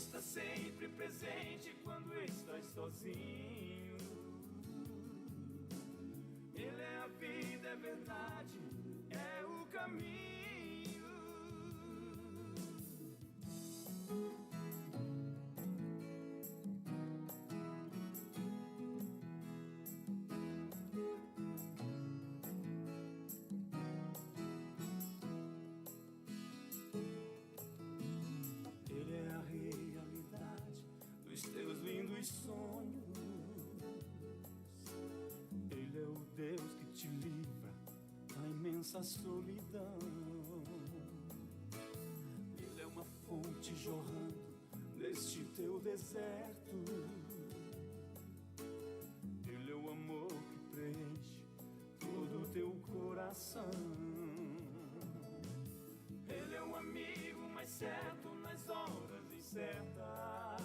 está sempre presente quando estás sozinho. Ele é a vida, é verdade, é o caminho. Ele é a realidade dos teus lindos sonhos. Ele é o Deus que te livra da imensa solidão. Ele é uma fonte jorrando neste teu deserto. Ele é o amor que preenche todo o teu coração. Ele é o amigo mais certo nas horas incertas.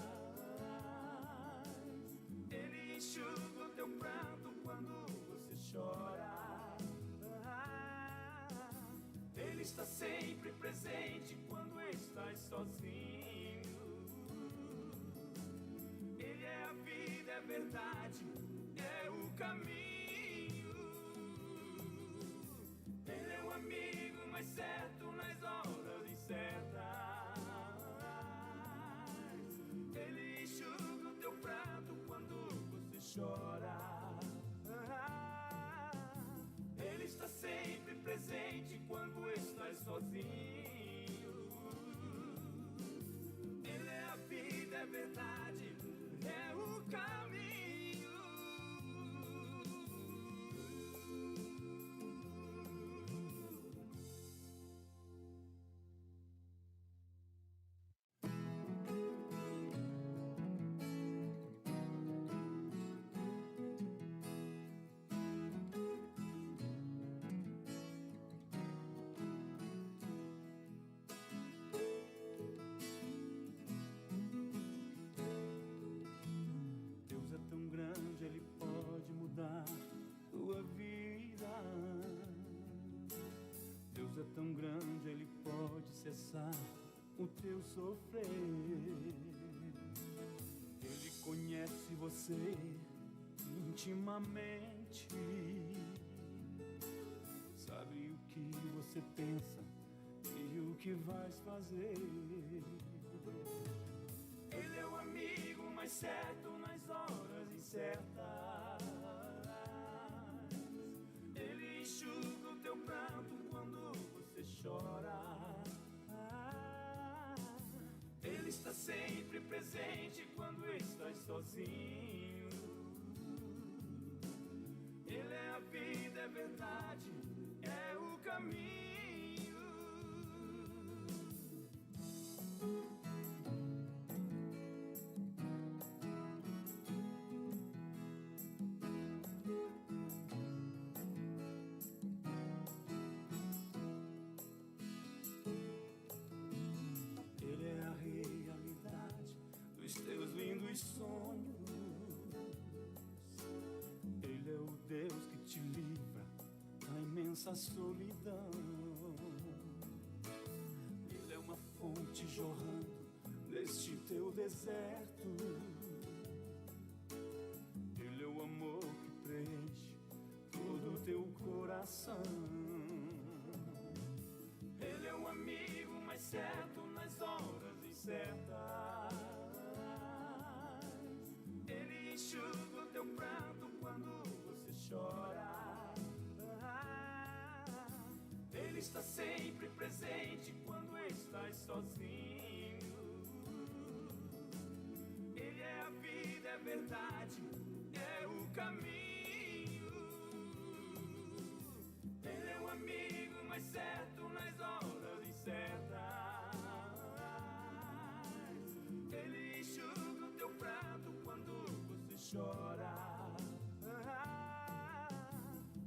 Ele enxuga o teu pranto quando você chora. Ele está sempre presente quando estás sozinho. Ele é a vida, é verdade, é o caminho. Ele é o amigo mais certo nas horas incertas. Ele enxuga o teu pranto quando você chora. Ele está sempre presente quando estás sozinho. Ele é a vida, é verdade, é o caminho. Deus é tão grande, Ele pode mudar tua vida. Deus é tão grande, Ele pode cessar o teu sofrer. Ele conhece você intimamente, sabe o que você pensa e o que vais fazer. Ele é o amigo mais certo nas horas incertas. Ele enxuga o teu pranto quando você chora. Ele está sempre presente quando estás sozinho. Ele é a vida, é verdade, é o caminho. Ele é a realidade dos teus lindos sonhos. Ele é o Deus que te livra da imensa solidão. Ele é uma fonte jorrando neste teu deserto. Ele é o amor que preenche todo o teu coração. Ele é o amigo mais certo nas horas incertas. Ele enxuga o teu pranto quando você chora. Ele está sempre presente quando estás sozinho. Ele é a vida, é verdade, é o caminho. Ele é o amigo mais certo nas horas incertas. Ele enxuga o teu pranto quando você chora.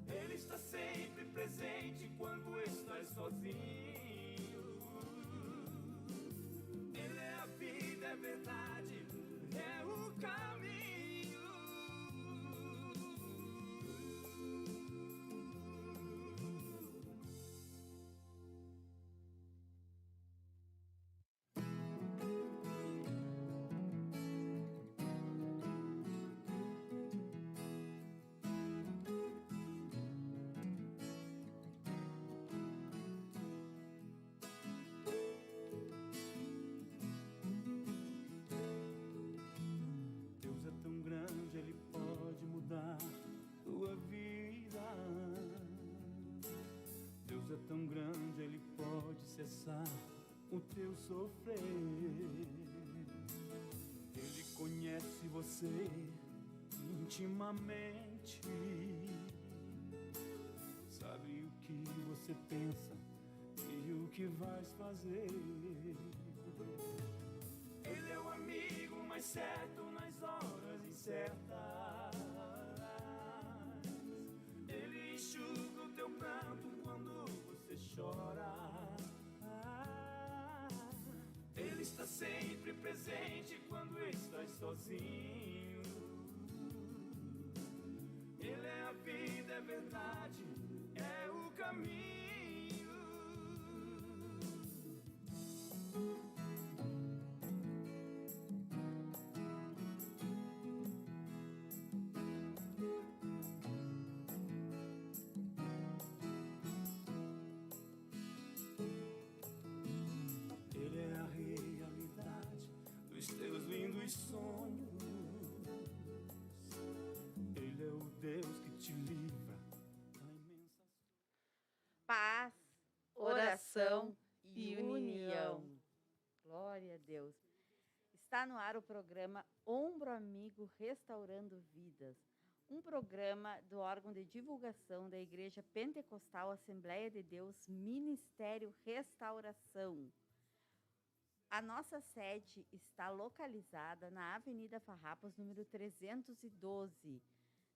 Ele está sempre presente quando estás sozinho. Ele é a vida, é verdade, é o caminho. tão grande, Ele pode cessar o teu sofrer. Ele conhece você intimamente, sabe o que você pensa e o que vais fazer. Ele é o amigo mais certo nas horas incertas. Ele enxuga o teu pranto quando você chora. Ele está sempre presente quando estás sozinho. Ele é a vida, é verdade, é o caminho. Ele é a realidade dos teus lindos sonhos. Ele é o Deus que te livra da imensa Paz, oração e união. Glória a Deus. Está no ar o programa Ombro Amigo Restaurando Vidas, um programa do órgão de divulgação da Igreja Pentecostal Assembleia de Deus, Ministério Restauração. A nossa sede está localizada na Avenida Farrapos, número 312,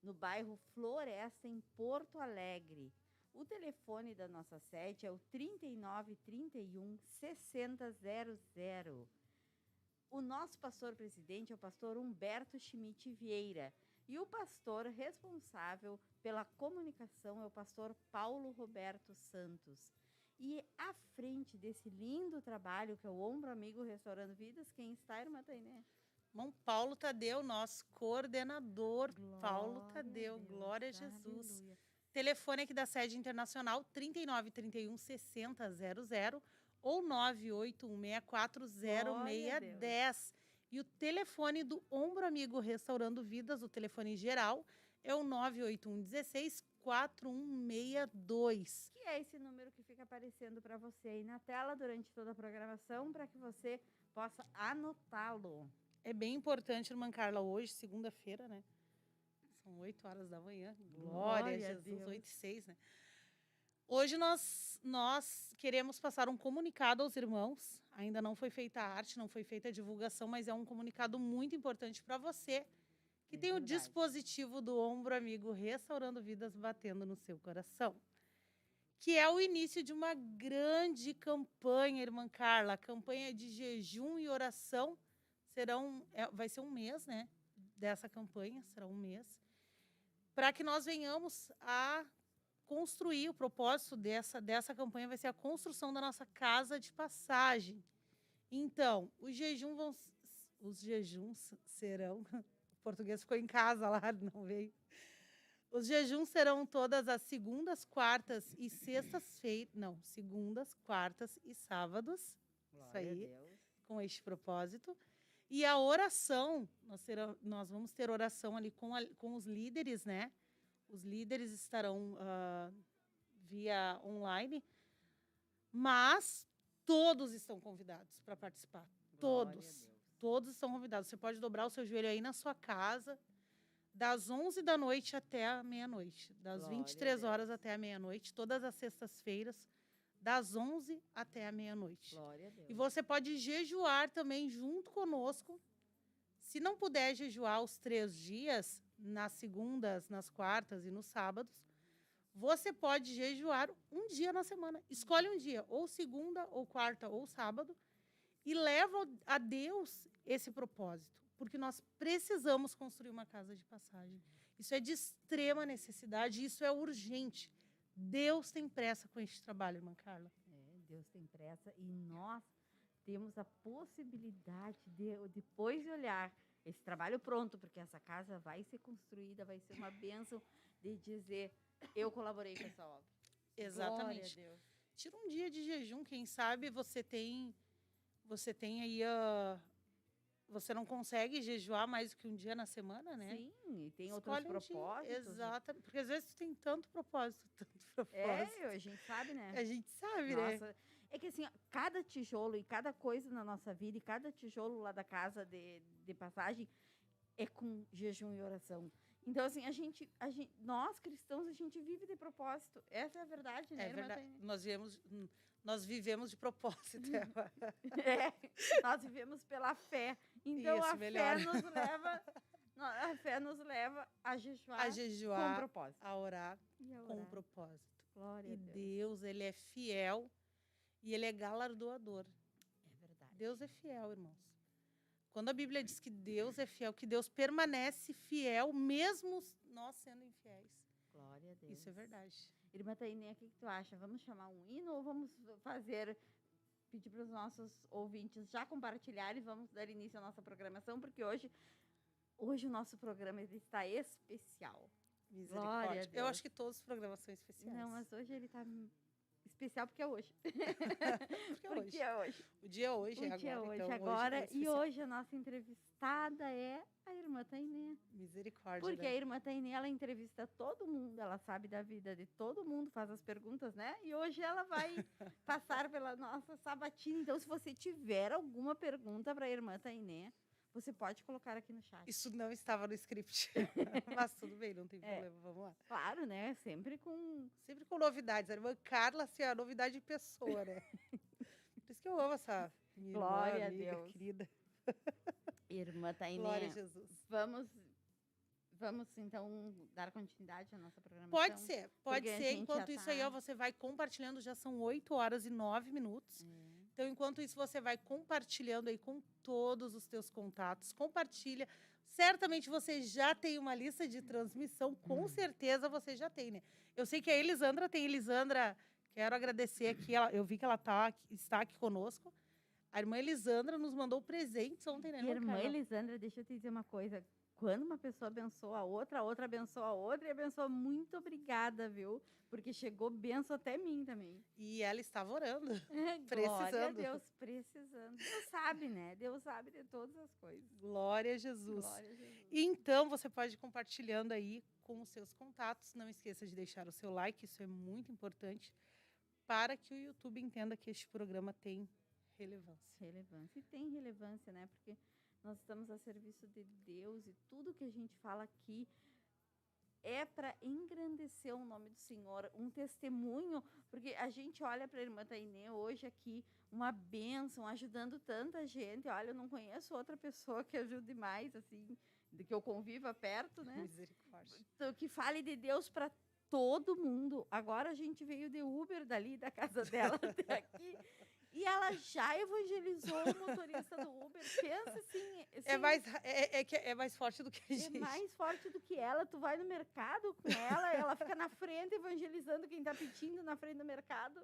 no bairro Floresta, em Porto Alegre. O telefone da nossa sede é o 3931 6000. O nosso pastor presidente é o pastor Humberto Schmidt Vieira e o pastor responsável pela comunicação é o pastor Paulo Roberto Santos. E à frente desse lindo trabalho que é o Ombro Amigo Restaurando Vidas, quem está, irmã Tainé? Irmão Paulo Tadeu, nosso coordenador. Glória Paulo Tadeu, a Deus, glória a Jesus. aleluia. Telefone aqui da sede internacional, 3931 6000 ou 981640610. E o telefone do Ombro Amigo Restaurando Vidas, o telefone geral, é o 981 16 4162. Que é esse número que fica aparecendo para você aí na tela durante toda a programação, para que você possa anotá-lo. É bem importante, irmã Carla, hoje, segunda-feira, né? São 8 horas da manhã. Glória a Jesus, 8h06, né? Hoje nós queremos passar um comunicado aos irmãos. Ainda não foi feita a arte, não foi feita a divulgação, mas é um comunicado muito importante para você que tem verdade. o dispositivo do Ombro Amigo Restaurando Vidas batendo no seu coração. Que é o início de uma grande campanha, irmã Carla. A campanha de jejum e oração vai ser um mês, né? Dessa campanha, será um mês. Para que nós venhamos a construir, o propósito dessa campanha vai ser a construção da nossa casa de passagem. Então, os jejuns serão... O português ficou em casa lá, não veio. Os jejuns serão todas as segundas, quartas e sextas-feiras. Não, segundas, quartas e sábados. Glória Isso aí, a Deus. com este propósito. E a oração, nós vamos ter oração ali com os líderes, né? Os líderes estarão via online, mas todos estão convidados para participar. Glória a Todos. Deus. Todos estão convidados. Você pode dobrar o seu joelho aí na sua casa, das 11 da noite até a meia-noite. Das Glória 23 a horas Deus. até a meia-noite, todas as sextas-feiras, das 11 até a meia-noite. Glória a Deus. E você pode jejuar também junto conosco. Se não puder jejuar os 3 dias, nas segundas, nas quartas e nos sábados, você pode jejuar um dia na semana. Escolhe um dia, ou segunda, ou quarta, ou sábado, e leva a Deus esse propósito, porque nós precisamos construir uma casa de passagem. Isso é de extrema necessidade, isso é urgente. Deus tem pressa com este trabalho, irmã Carla. Deus tem pressa e nós temos a possibilidade de, depois de olhar esse trabalho pronto, porque essa casa vai ser construída, vai ser uma bênção de dizer, eu colaborei com essa obra. Exatamente. Glória a Deus. Tira um dia de jejum, quem sabe você tem aí você não consegue jejuar mais do que um dia na semana, né? Sim, e tem Escolhe outros um dia. propósitos. Exatamente. Porque às vezes tu tem tanto propósito, tanto propósito. A gente sabe, né? A gente sabe, né? Nossa, é que assim, ó, cada tijolo e cada coisa na nossa vida, e cada tijolo lá da casa de passagem é com jejum e oração. Então, assim, nós cristãos, a gente vive de propósito. Essa é a verdade, né, É irmã verdade. Tânia? Nós vivemos de propósito. Nós vivemos pela fé. Então, Isso, a melhor. fé nos leva a jejuar, A com jejuar, propósito. a orar E a com orar. propósito. Glória E a Deus. Deus, ele é fiel e ele é galardoador. É verdade. Deus é fiel, irmãos. Quando a Bíblia diz que Deus é fiel, que Deus permanece fiel, mesmo nós sendo infiéis. Glória a Deus. Isso é verdade. Irmã Tainé, o que tu acha? Vamos chamar um hino ou vamos pedir para os nossos ouvintes já compartilharem e vamos dar início à nossa programação, porque hoje o nosso programa está especial. Glória a Misericórdia. Eu Deus. acho que todos os programas são especiais. Não, mas hoje ele está especial porque é hoje. Porque é hoje. O dia é hoje, O é dia é agora. hoje, Então, agora. hoje é E especial. hoje a nossa entrevistada é a irmã Tainé. Misericórdia. Porque né? a irmã Tainé, ela entrevista todo mundo, ela sabe da vida de todo mundo, faz as perguntas, né? E hoje ela vai passar pela nossa sabatina. Então, se você tiver alguma pergunta para a irmã Tainé, você pode colocar aqui no chat. Isso não estava no script. Mas tudo bem, não tem problema. Vamos lá. Claro, né? Sempre com novidades. A irmã Carla, assim, é a novidade de pessoa, né? Por isso que eu amo essa minha Glória irmã, a amiga, Deus. querida. irmã Tainé. Glória a Jesus. Vamos então dar continuidade à nossa programação? Pode ser. Porque a gente Enquanto já isso aí, ó, você vai compartilhando. Já são 8h09. Então, enquanto isso, você vai compartilhando aí com todos os teus contatos. Compartilha. Certamente você já tem uma lista de transmissão. Com certeza você já tem, né? Eu sei que a Elisandra tem. Elisandra, quero agradecer aqui. Eu vi que ela está aqui conosco. A irmã Elisandra nos mandou presentes ontem, né? E a irmã Carla? Elisandra, deixa eu te dizer uma coisa. Quando uma pessoa abençoa a outra abençoa a outra e abençoa. Muito obrigada, viu? Porque chegou benção até mim também. E ela estava orando. Glória a Deus, precisando. Deus sabe, né? Deus sabe de todas as coisas. Glória a Jesus. Glória a Jesus. Então, você pode ir compartilhando aí com os seus contatos. Não esqueça de deixar o seu like, isso é muito importante para que o YouTube entenda que este programa tem relevância. Relevância. E tem relevância, né? Porque nós estamos a serviço de Deus e tudo que a gente fala aqui é para engrandecer o nome do Senhor, um testemunho, porque a gente olha para a irmã Tainé hoje aqui, uma bênção, ajudando tanta gente. Olha, eu não conheço outra pessoa que ajude mais, assim, de que eu conviva perto, né? Misericórdia. Então, que fale de Deus para todo mundo. Agora a gente veio de Uber dali da casa dela até aqui. E ela já evangelizou o motorista do Uber. Pensa assim. É mais forte do que a gente. É mais forte do que ela. Tu vai no mercado com ela fica na frente evangelizando quem tá pedindo na frente do mercado.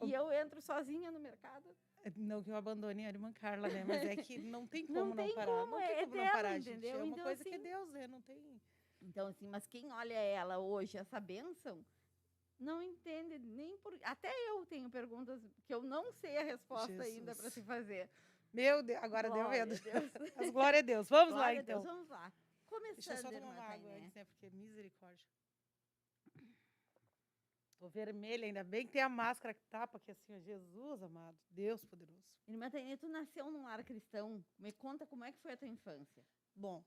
E eu entro sozinha no mercado. Não que eu abandone a irmã Carla, né? Mas é que não tem como Não tem parar. como, Não tem é como não dela, parar, gente. entendeu? É uma Então, coisa que é assim, Deus, né? Não tem. Então, assim, mas quem olha ela hoje, essa bênção, não entende nem por. Até eu tenho perguntas que eu não sei a resposta Jesus. ainda para se fazer. Meu Deus, agora Glória deu a medo. Deus. Mas glória a Deus. Vamos Glória lá, a Deus, então. vamos lá. Deixa eu só Começando, tomar irmã uma água Tainé. antes, né? Porque misericórdia. Tô vermelha, ainda bem que tem a máscara que tapa, que assim, ó, Jesus amado, Deus poderoso. Irmã Tainé, tu nasceu num lar cristão. Me conta como é que foi a tua infância. Bom,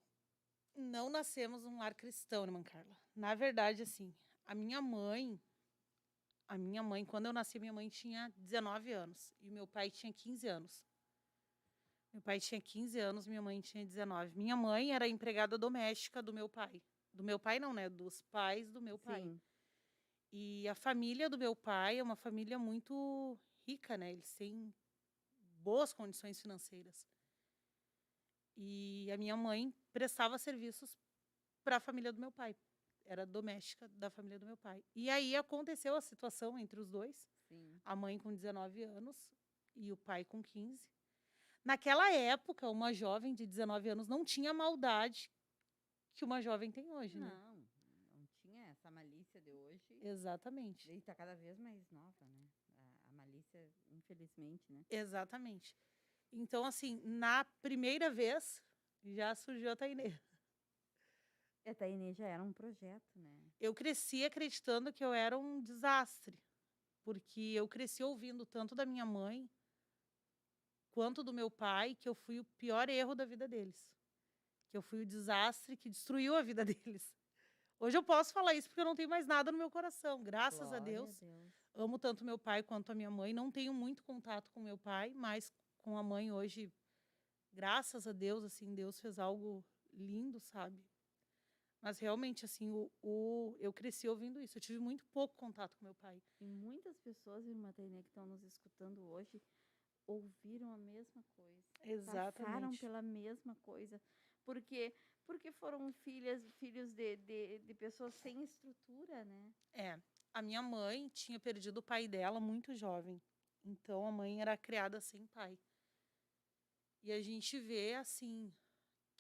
não nascemos num lar cristão, irmã Carla. Na verdade, assim, a minha mãe, quando eu nasci, minha mãe tinha 19 anos e meu pai tinha 15 anos. Meu pai tinha 15 anos, minha mãe tinha 19. Minha mãe era empregada doméstica do meu pai. Do meu pai não, né? Dos pais do meu pai. Sim. E a família do meu pai é uma família muito rica, né? Eles têm boas condições financeiras. E a minha mãe prestava serviços para a família do meu pai. Era doméstica da família do meu pai. E aí aconteceu a situação entre os dois. Sim. A mãe com 19 anos e o pai com 15. Naquela época, uma jovem de 19 anos não tinha a maldade que uma jovem tem hoje, né? Não tinha essa malícia de hoje. Exatamente. E tá cada vez mais nova, né? A malícia, infelizmente, né? Exatamente. Então, assim, na primeira vez, já surgiu a Tainê. A Tainê já era um projeto, né? Eu cresci acreditando que eu era um desastre, porque eu cresci ouvindo tanto da minha mãe quanto do meu pai que eu fui o pior erro da vida deles. Que eu fui o desastre que destruiu a vida deles. Hoje eu posso falar isso porque eu não tenho mais nada no meu coração, graças a Glória Deus. Amo tanto meu pai quanto a minha mãe. Não tenho muito contato com meu pai, mas com a mãe hoje, graças a Deus, assim, Deus fez algo lindo, sabe? Mas realmente, assim, eu cresci ouvindo isso. Eu tive muito pouco contato com meu pai. E muitas pessoas, irmã Tainê, que estão nos escutando hoje, ouviram a mesma coisa. Passaram Exatamente. pela mesma coisa. Porque foram filhos de pessoas sem estrutura, né? É, a minha mãe tinha perdido o pai dela muito jovem. Então, a mãe era criada sem pai. E a gente vê, assim,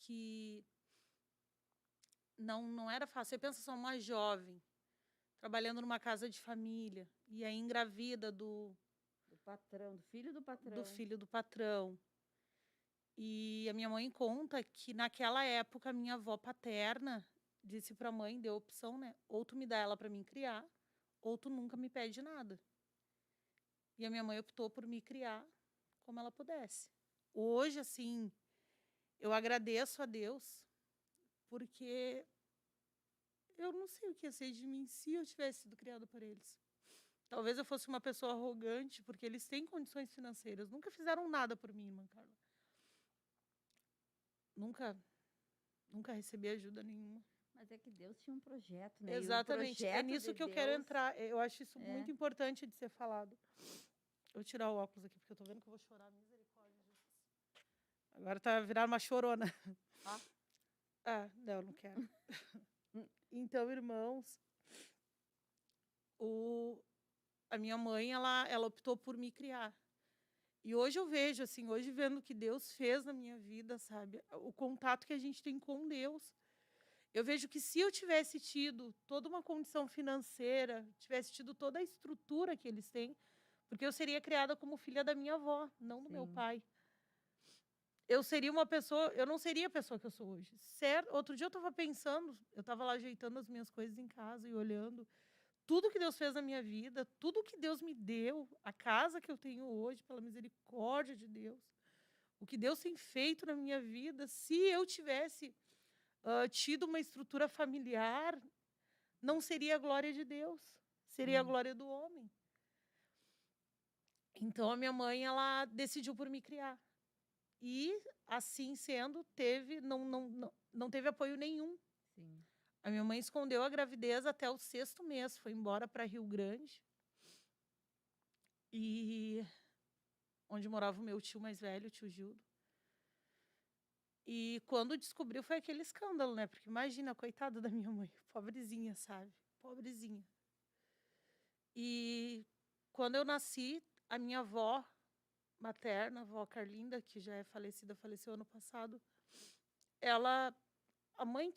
que não era fácil. Você pensa só uma jovem trabalhando numa casa de família e aí engravida Do patrão, do filho do patrão. do filho do patrão. E a minha mãe conta que naquela época a minha avó paterna disse para a mãe, deu opção, né? Ou tu me dá ela para mim criar, ou tu nunca me pede nada. E a minha mãe optou por me criar como ela pudesse. Hoje, assim, eu agradeço a Deus porque eu não sei o que ia ser de mim se eu tivesse sido criada por eles. Talvez eu fosse uma pessoa arrogante, porque eles têm condições financeiras. Nunca fizeram nada por mim, irmã Carla. Nunca recebi ajuda nenhuma. Mas é que Deus tinha um projeto, né? Exatamente. É nisso que eu quero entrar. Eu acho isso É. muito importante de ser falado. Eu vou tirar o óculos aqui, porque eu tô vendo que eu vou chorar. Misericórdia, Jesus. Agora tá virando uma chorona. Ó. Ah, não quero. Então, irmãos, a minha mãe, ela optou por me criar. E hoje eu vejo, assim, hoje vendo o que Deus fez na minha vida, sabe? O contato que a gente tem com Deus. Eu vejo que se eu tivesse tido toda uma condição financeira, tivesse tido toda a estrutura que eles têm, porque eu seria criada como filha da minha avó, não do meu Sim. pai. Eu seria uma pessoa, eu não seria a pessoa que eu sou hoje. Certo? Outro dia eu estava pensando, eu estava lá ajeitando as minhas coisas em casa e olhando tudo que Deus fez na minha vida, tudo que Deus me deu, a casa que eu tenho hoje, pela misericórdia de Deus, o que Deus tem feito na minha vida, se eu tivesse tido uma estrutura familiar, não seria a glória de Deus, seria a glória do homem. Então, a minha mãe, ela decidiu por me criar. E, assim sendo, não teve apoio nenhum. Sim. A minha mãe escondeu a gravidez até o 6º mês, foi embora para Rio Grande, e onde morava o meu tio mais velho, o tio Gildo. E quando descobriu foi aquele escândalo, né? Porque imagina, coitada da minha mãe, pobrezinha, sabe? Pobrezinha. E quando eu nasci, a minha avó materna, a avó Carlinda, que já é falecida, faleceu ano passado, a mãe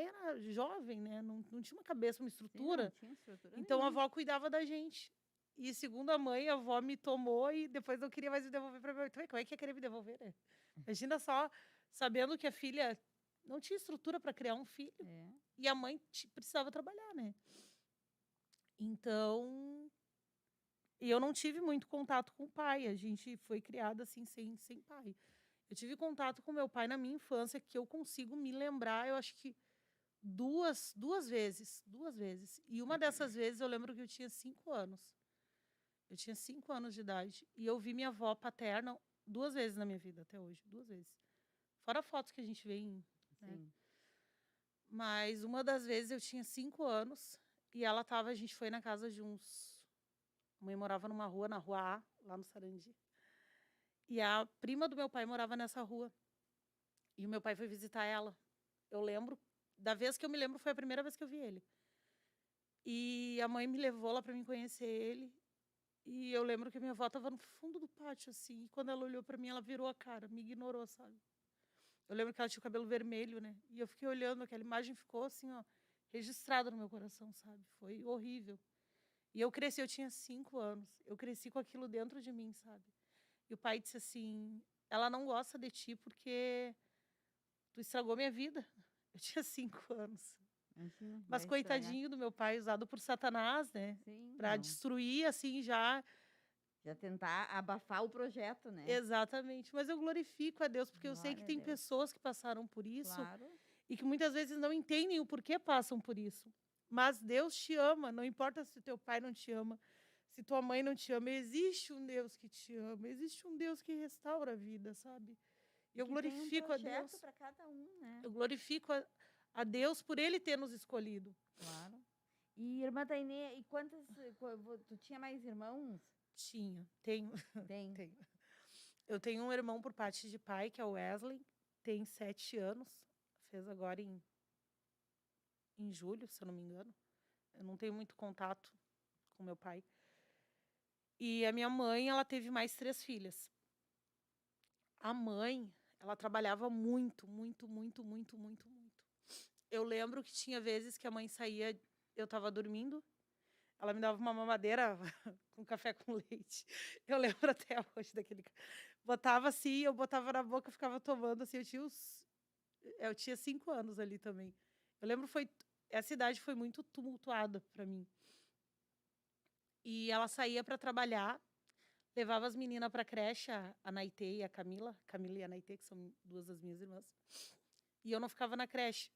era jovem, né? Não tinha uma cabeça, uma estrutura. Sim, não tinha estrutura Então a nenhuma. avó cuidava da gente. E segundo a mãe, a avó me tomou e depois não queria mais me devolver para mim. Então, como é que ia querer me devolver, né? Imagina só, sabendo que a filha não tinha estrutura para criar um filho. É. E a mãe precisava trabalhar, né? Então, e eu não tive muito contato com o pai. A gente foi criada assim, sem pai. Eu tive contato com meu pai na minha infância, que eu consigo me lembrar, eu acho que duas vezes. E uma dessas vezes eu lembro que eu tinha 5 anos. Eu tinha 5 anos de idade. E eu vi minha avó paterna 2 vezes na minha vida, até hoje. 2 vezes. Fora fotos que a gente vê em... Né? Sim. Mas uma das vezes eu tinha 5 anos e a gente foi na casa de uns... A mãe morava na rua A, lá no Sarandi. E a prima do meu pai morava nessa rua. E o meu pai foi visitar ela. Eu lembro, da vez que eu me lembro, foi a primeira vez que eu vi ele. E a mãe me levou lá para mim conhecer ele. E eu lembro que a minha avó estava no fundo do pátio, assim. E quando ela olhou para mim, ela virou a cara, me ignorou, sabe? Eu lembro que ela tinha o cabelo vermelho, né? E eu fiquei olhando, aquela imagem ficou assim, ó, registrada no meu coração, sabe? Foi horrível. E eu cresci, eu tinha 5 anos. Eu cresci com aquilo dentro de mim, sabe? E o pai disse assim, ela não gosta de ti porque tu estragou minha vida. Eu tinha 5 anos. Imagina, Mas vai estragar. coitadinho do meu pai, usado por Satanás, né? Sim, Pra não. destruir, assim, já. Já tentar abafar o projeto, né? Exatamente. Mas eu glorifico a Deus, porque eu sei que Glória a tem Deus. pessoas que passaram por isso Claro. e que muitas vezes não entendem o porquê passam por isso. Mas Deus te ama, não importa se teu pai não te ama, se tua mãe não te ama, existe um Deus que te ama, existe um Deus que restaura a vida, sabe? E eu Que tem glorifico a Deus. projeto para cada um, né? Eu glorifico a Deus por Ele ter nos escolhido. Claro. E irmã Tainê, e tu tinha mais irmãos? Tinha, tenho. Tem. Tenho. Eu tenho um irmão por parte de pai, que é o Wesley, tem 7 anos, fez agora em julho, se eu não me engano. Eu não tenho muito contato com meu pai. E a minha mãe, ela teve mais 3 filhas. A mãe, ela trabalhava muito, muito, muito, muito, muito, muito. Eu lembro que tinha vezes que a mãe saía, eu estava dormindo, ela me dava uma mamadeira com café com leite. Eu lembro até hoje daquele. Botava assim, eu botava na boca, ficava tomando assim. Eu tinha 5 anos ali também. Eu lembro essa idade foi muito tumultuada para mim. E ela saía para trabalhar, levava as meninas para a creche, a Naitê e a Camila e a Naitê, que são 2 das minhas irmãs. E eu não ficava na creche,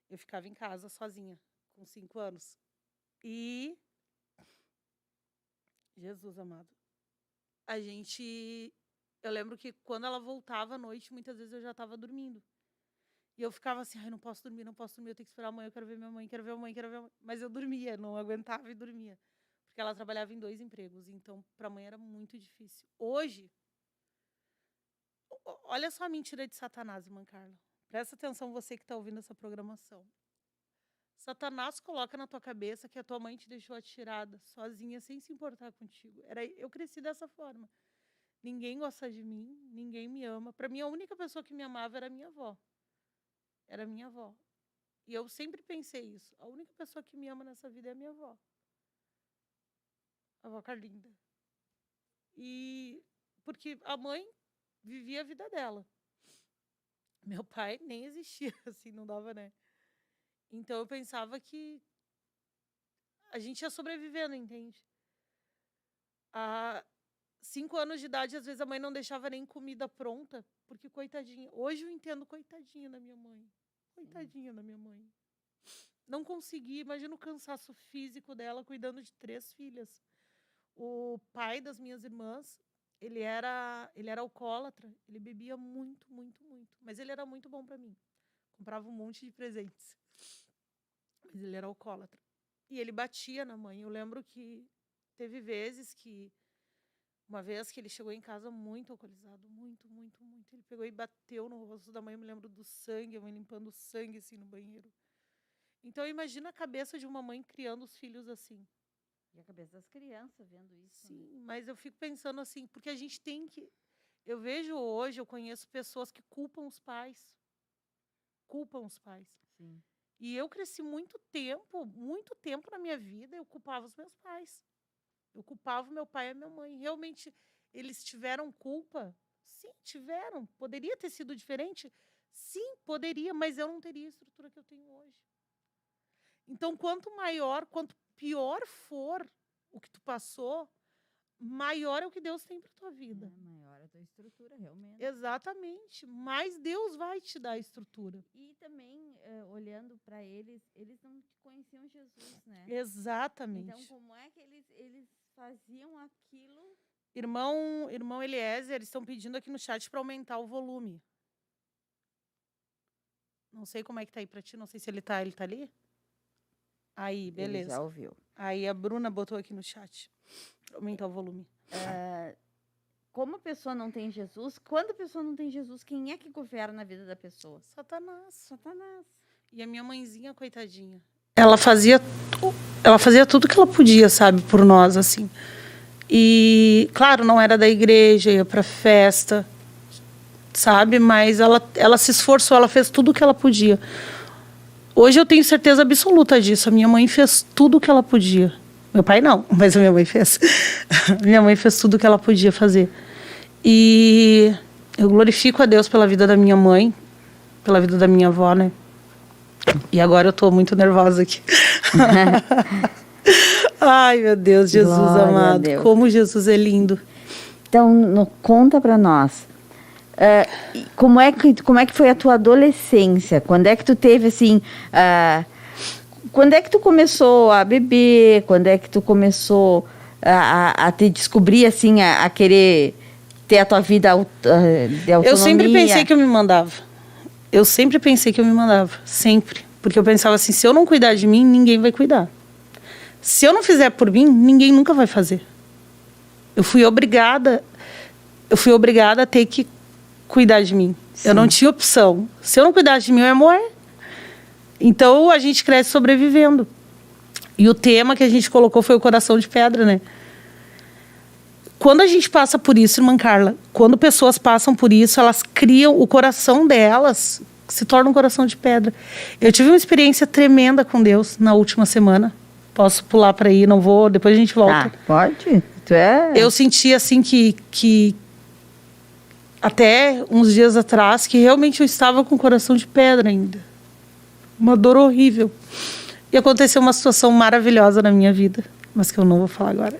eu ficava em casa sozinha, com 5 anos. E Jesus amado. Eu lembro que quando ela voltava à noite, muitas vezes eu já estava dormindo. E eu ficava assim, ai, não posso dormir, eu tenho que esperar amanhã, eu quero ver minha mãe, quero ver a mãe, quero ver a mãe. Mas eu dormia, não aguentava e dormia. Porque ela trabalhava em 2 empregos, então para a mãe era muito difícil. Hoje, olha só a mentira de Satanás, irmã Carla. Presta atenção você que está ouvindo essa programação. Satanás coloca na tua cabeça que a tua mãe te deixou atirada, sozinha, sem se importar contigo. Eu cresci dessa forma. Ninguém gosta de mim, ninguém me ama. Para mim, a única pessoa que me amava era a minha avó. Era a minha avó. E eu sempre pensei isso. A única pessoa que me ama nessa vida é a minha avó. A avó Carlinda. E porque a mãe vivia a vida dela. Meu pai nem existia, assim, não dava, né? Então eu pensava que a gente ia sobrevivendo, entende? Há 5 anos de idade, às vezes a mãe não deixava nem comida pronta, porque coitadinha. Hoje eu entendo, coitadinha da minha mãe. Coitadinha da minha mãe. Não consegui, imagina o cansaço físico dela cuidando de 3 filhas. O pai das minhas irmãs, ele era alcoólatra, ele bebia muito, muito, muito. Mas ele era muito bom para mim. Comprava um monte de presentes. Mas ele era alcoólatra. E ele batia na mãe. Eu lembro que teve vezes que, uma vez que ele chegou em casa muito alcoolizado, muito, muito, muito. Ele pegou e bateu no rosto da mãe. Eu me lembro do sangue, a mãe limpando o sangue assim no banheiro. Então imagina a cabeça de uma mãe criando os filhos assim. E a cabeça das crianças vendo isso. Sim, né? mas eu fico pensando assim, porque a gente tem que... Eu vejo hoje, eu conheço pessoas que culpam os pais. Culpam os pais. Sim. E eu cresci muito tempo na minha vida, eu culpava os meus pais. Eu culpava o meu pai e a minha mãe. Realmente, eles tiveram culpa? Sim, tiveram. Poderia ter sido diferente? Sim, poderia, mas eu não teria a estrutura que eu tenho hoje. Então, quanto pior for o que tu passou, maior é o que Deus tem para tua vida. Maior é a tua estrutura, realmente. Exatamente. Mas Deus vai te dar a estrutura. E também, olhando para eles não conheciam Jesus, né? Exatamente. Então, como é que eles faziam aquilo? Irmão Eliezer, eles estão pedindo aqui no chat para aumentar o volume. Não sei como é que tá aí para ti, não sei se ele tá ali. Aí, beleza. Ele já ouviu. Aí a Bruna botou aqui no chat. Aumentar o volume. Como a pessoa não tem Jesus, quando a pessoa não tem Jesus, quem é que governa a vida da pessoa? Satanás. E a minha mãezinha, coitadinha. Ela fazia tudo que ela podia, sabe, por nós, assim. E, claro, não era da igreja, ia pra festa, sabe? Mas ela se esforçou, ela fez tudo o que ela podia. Hoje eu tenho certeza absoluta disso. A minha mãe fez tudo o que ela podia. Meu pai não, mas a minha mãe fez. Minha mãe fez tudo o que ela podia fazer. E Eu glorifico a Deus pela vida da minha mãe, pela vida da minha avó, né? E agora eu tô muito nervosa aqui. Ai, meu Deus, Jesus Glória a amado. Deus. Como Jesus é lindo. Então, conta para nós. Como é que foi a tua adolescência? Quando é que tu teve, assim... quando é que tu começou a beber? Quando é que tu começou a te descobrir, assim, a querer ter a tua vida de autonomia? Eu sempre pensei que eu me mandava. Sempre. Porque eu pensava assim, se eu não cuidar de mim, ninguém vai cuidar. Se eu não fizer por mim, ninguém nunca vai fazer. Eu fui obrigada a ter que cuidar de mim. Sim. Eu não tinha opção. Se eu não cuidasse de mim, eu ia morrer. Então, a gente cresce sobrevivendo. E o tema que a gente colocou foi o coração de pedra, né? Quando a gente passa por isso, irmã Carla, quando pessoas passam por isso, elas criam o coração delas, se torna um coração de pedra. Eu tive uma experiência tremenda com Deus na última semana. Posso pular para aí, não vou, depois a gente volta. Pode. Eu senti assim que até uns dias atrás, que realmente eu estava com o coração de pedra ainda. Uma dor horrível. E aconteceu uma situação maravilhosa na minha vida, mas que eu não vou falar agora.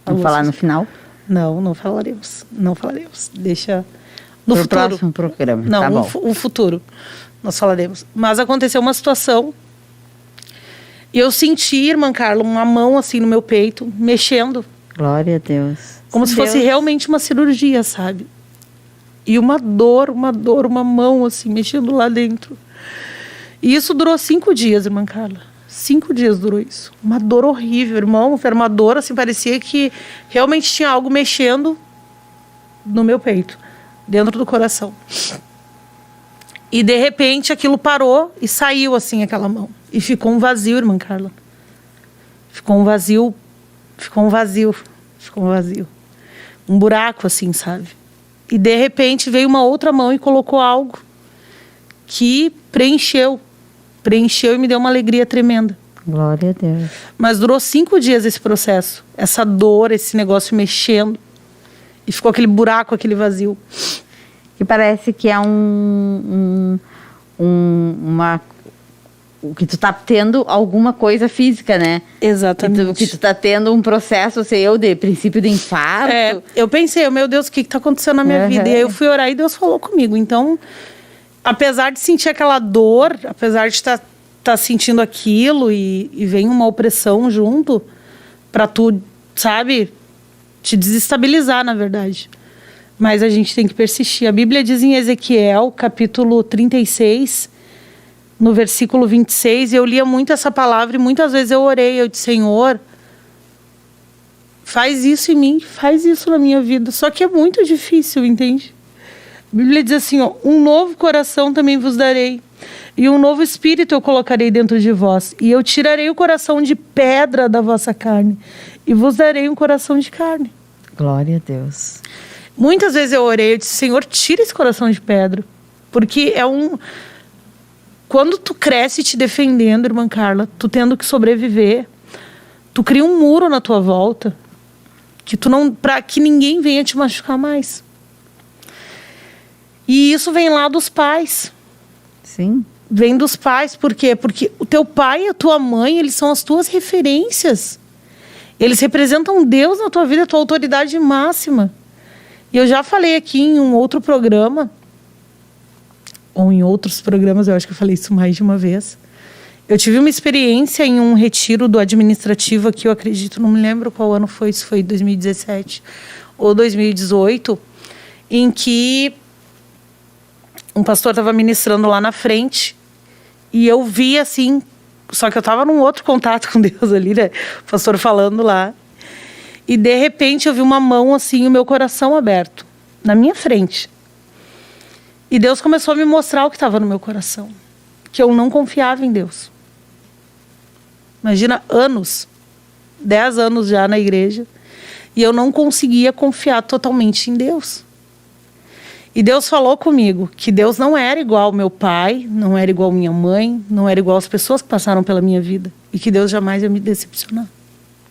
Vamos falar no final? Não falaremos. Não falaremos. Deixa no futuro. Próximo programa. Não, tá bom. O futuro nós falaremos. Mas aconteceu uma situação e eu senti, irmã Carla, uma mão assim no meu peito, mexendo. Glória a Deus. Como se fosse realmente uma cirurgia, sabe? E uma dor, uma mão assim, mexendo lá dentro. E isso durou 5 dias, irmã Carla. 5 dias durou isso. Uma dor horrível, irmão. Era uma dor, assim, parecia que realmente tinha algo mexendo no meu peito, dentro do coração. E, de repente, aquilo parou e saiu, assim, aquela mão. E ficou um vazio, irmã Carla. Ficou um vazio. Um buraco, assim, sabe? E, de repente, veio uma outra mão e colocou algo que preencheu e me deu uma alegria tremenda. Glória a Deus. Mas durou 5 dias esse processo. Essa dor, esse negócio mexendo. E ficou aquele buraco, aquele vazio. Que parece que é que tu tá tendo alguma coisa física, né? Exatamente. Que tu tá tendo um processo, de princípio de infarto. Eu pensei, meu Deus, o que tá acontecendo na minha vida? E aí eu fui orar e Deus falou comigo. Então, apesar de sentir aquela dor, apesar de estar sentindo aquilo e vem uma opressão junto para tu, sabe, te desestabilizar, na verdade. Mas a gente tem que persistir. A Bíblia diz em Ezequiel, capítulo 36, no versículo 26, eu lia muito essa palavra e muitas vezes eu orei, eu disse, Senhor, faz isso em mim, faz isso na minha vida. Só que é muito difícil, entende? A Bíblia diz assim, um novo coração também vos darei, e um novo espírito eu colocarei dentro de vós, e eu tirarei o coração de pedra da vossa carne, e vos darei um coração de carne. Glória a Deus. Muitas vezes eu orei, eu disse, Senhor, tira esse coração de pedra, porque quando tu cresce te defendendo, irmã Carla, tu tendo que sobreviver, tu cria um muro na tua volta, para que ninguém venha te machucar mais. E isso vem lá dos pais. Sim. Vem dos pais, por quê? Porque o teu pai e a tua mãe, eles são as tuas referências. Eles representam Deus na tua vida, a tua autoridade máxima. E eu já falei aqui em um outro programa, ou em outros programas, eu acho que eu falei isso mais de uma vez. Eu tive uma experiência em um retiro do administrativo aqui, eu acredito, não me lembro qual ano foi, se foi 2017 ou 2018, em que um pastor estava ministrando lá na frente e eu vi assim, só que eu estava num outro contato com Deus ali, né? O pastor falando lá. E de repente eu vi uma mão assim, o meu coração aberto, na minha frente. E Deus começou a me mostrar o que estava no meu coração, que eu não confiava em Deus. Imagina, 10 anos já na igreja, e eu não conseguia confiar totalmente em Deus. E Deus falou comigo que Deus não era igual ao meu pai, não era igual à minha mãe, não era igual às pessoas que passaram pela minha vida. E que Deus jamais ia me decepcionar.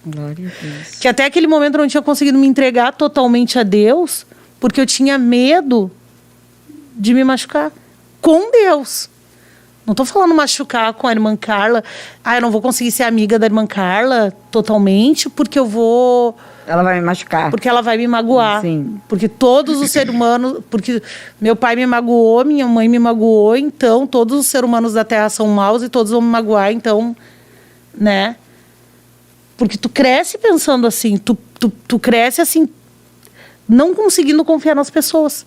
Glória a Deus. Que até aquele momento eu não tinha conseguido me entregar totalmente a Deus, porque eu tinha medo de me machucar. Com Deus. Não tô falando machucar com a irmã Carla. Eu não vou conseguir ser amiga da irmã Carla totalmente, porque eu vou... Ela vai me machucar. Porque ela vai me magoar. Sim. Porque todos os seres humanos... Porque meu pai me magoou, minha mãe me magoou, então todos os seres humanos da Terra são maus e todos vão me magoar, então... Né? Porque tu cresce pensando assim. Tu cresce assim, não conseguindo confiar nas pessoas.